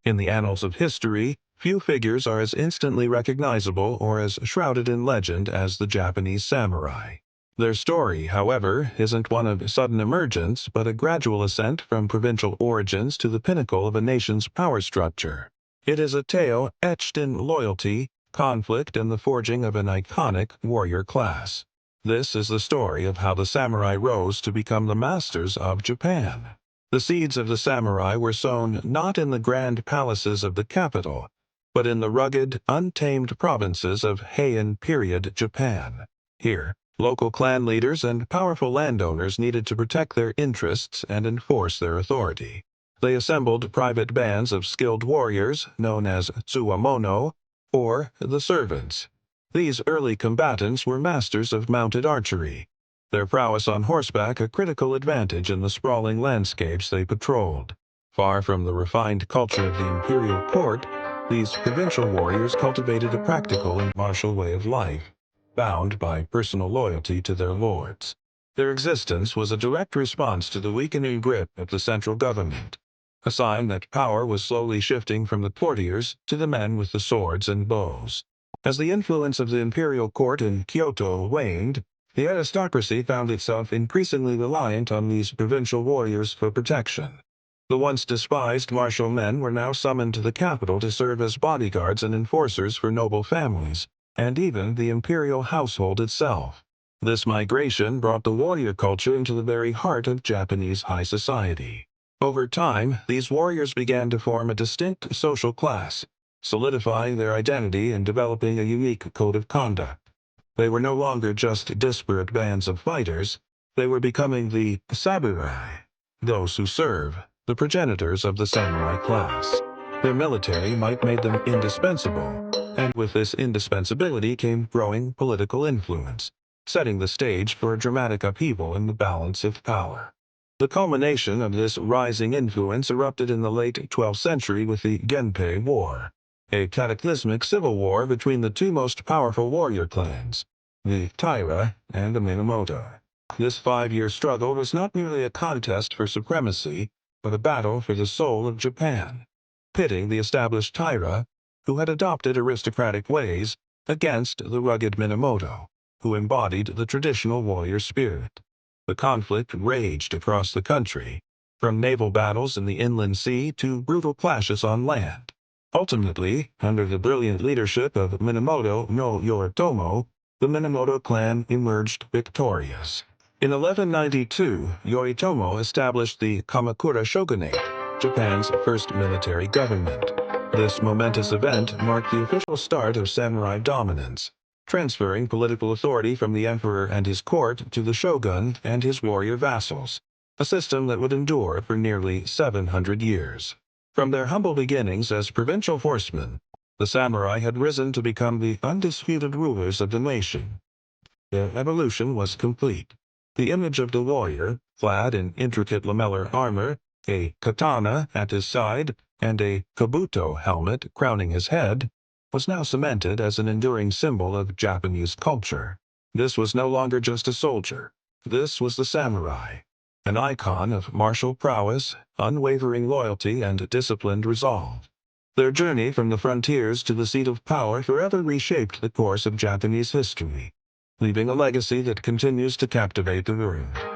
In the annals of history, few figures are as instantly recognizable or as shrouded in legend as the Japanese samurai. Their story, however, isn't one of sudden emergence, but a gradual ascent from provincial origins to the pinnacle of a nation's power structure. It is a tale etched in loyalty, conflict, and the forging of an iconic warrior class. This is the story of how the samurai rose to become the masters of Japan. The seeds of the samurai were sown not in the grand palaces of the capital, but in the rugged, untamed provinces of Heian period Japan. Here, local clan leaders and powerful landowners needed to protect their interests and enforce their authority. They assembled private bands of skilled warriors, known as tsuwamono, or the servants. These early combatants were masters of mounted archery, their prowess on horseback a critical advantage in the sprawling landscapes they patrolled. Far from the refined culture of the imperial court, these provincial warriors cultivated a practical and martial way of life, bound by personal loyalty to their lords. Their existence was a direct response to the weakening grip of the central government, a sign that power was slowly shifting from the courtiers to the men with the swords and bows. As the influence of the imperial court in Kyoto waned, the aristocracy found itself increasingly reliant on these provincial warriors for protection. The once despised martial men were now summoned to the capital to serve as bodyguards and enforcers for noble families, and even the imperial household itself. This migration brought the warrior culture into the very heart of Japanese high society. Over time, these warriors began to form a distinct social class, solidifying their identity and developing a unique code of conduct. They were no longer just disparate bands of fighters, they were becoming the samurai, those who serve, the progenitors of the samurai class. Their military might made them indispensable, and with this indispensability came growing political influence, setting the stage for a dramatic upheaval in the balance of power. The culmination of this rising influence erupted in the late 12th century with the Genpei War, a cataclysmic civil war between the two most powerful warrior clans, the Taira and the Minamoto. This 5-year struggle was not merely a contest for supremacy, but a battle for the soul of Japan, pitting the established Taira, who had adopted aristocratic ways, against the rugged Minamoto, who embodied the traditional warrior spirit. The conflict raged across the country, from naval battles in the inland sea to brutal clashes on land. Ultimately, under the brilliant leadership of Minamoto no Yoritomo, the Minamoto clan emerged victorious. In 1192, Yoritomo established the Kamakura shogunate, Japan's first military government. This momentous event marked the official start of samurai dominance, transferring political authority from the emperor and his court to the shogun and his warrior vassals, a system that would endure for nearly 700 years. From their humble beginnings as provincial horsemen, the samurai had risen to become the undisputed rulers of the nation. Their evolution was complete. The image of the warrior, clad in intricate lamellar armor, a katana at his side, and a kabuto helmet crowning his head, was now cemented as an enduring symbol of Japanese culture. This was no longer just a soldier. This was the samurai, an icon of martial prowess, unwavering loyalty, and disciplined resolve. Their journey from the frontiers to the seat of power forever reshaped the course of Japanese history, leaving a legacy that continues to captivate the world.